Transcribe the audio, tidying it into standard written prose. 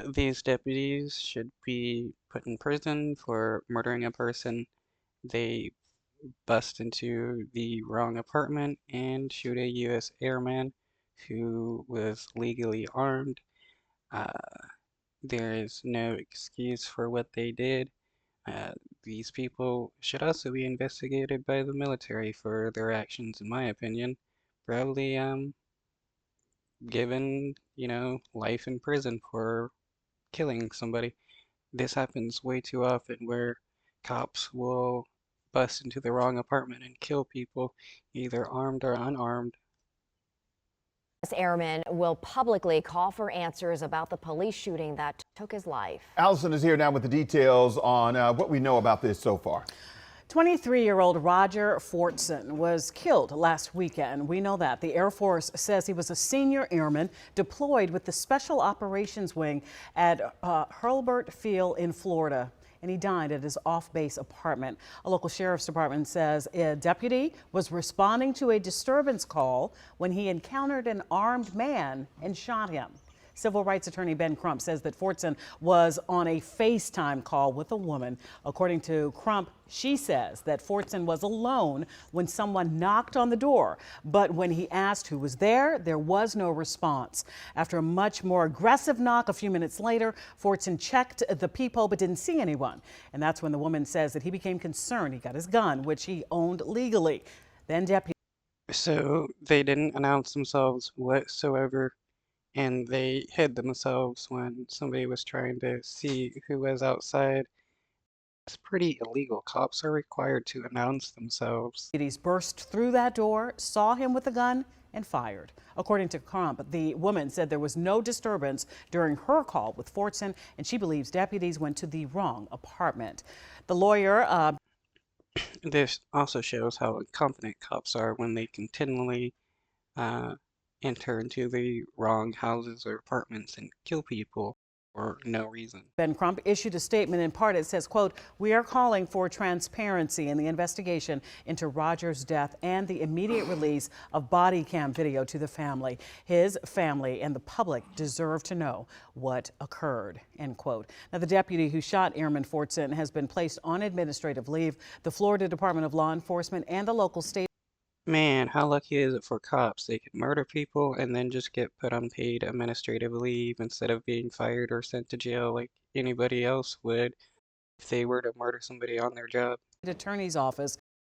These deputies should be put in prison for murdering a person. They bust into the wrong apartment and shoot a U.S. airman who was legally armed. Uh, there is no excuse for what they did. Uh, these people should also be investigated by the military for their actions, in my opinion. Probably given, life in prison for killing somebody. This happens way too often where cops will bust into the wrong apartment and kill people, either armed or unarmed. Airman will publicly call for answers about the police shooting that took his life. Allison is here now with the details on what we know about this so far. 23-year-old Roger Fortson was killed last weekend. We know that. The Air Force says he was a senior airman deployed with the Special Operations Wing at Hurlburt Field in Florida, and he died at his off-base apartment. A local sheriff's department says a deputy was responding to a disturbance call when he encountered an armed man and shot him. Civil rights attorney Ben Crump says that Fortson was on a FaceTime call with a woman. According to Crump, she says that Fortson was alone when someone knocked on the door, but when he asked who was there was no response. After a much more aggressive knock a few minutes later, Fortson checked the peephole but didn't see anyone. And that's when the woman says that he became concerned. He got his gun, which he owned legally. Then deputy. So they didn't announce themselves whatsoever, and they hid themselves when somebody was trying to see who was outside. It's pretty illegal. Cops are required to announce themselves. Deputies burst through that door, saw him with a gun, and fired. According to Crump, the woman said there was no disturbance during her call with Fortson, and she believes deputies went to the wrong apartment. The lawyer. This also shows how incompetent cops are when they continually uh, enter into the wrong houses or apartments and kill people for no reason. Ben Crump issued a statement. In part, it says, quote, "We are calling for transparency in the investigation into Roger's death and the immediate release of body cam video to the family. His family and the public deserve to know what occurred," end quote. Now, the deputy who shot Airman Fortson has been placed on administrative leave. The Florida Department of Law Enforcement and the local state. Man, how lucky is it for cops? They can murder people and then just get put on paid administrative leave instead of being fired or sent to jail like anybody else would if they were to murder somebody on their job. Attorney's office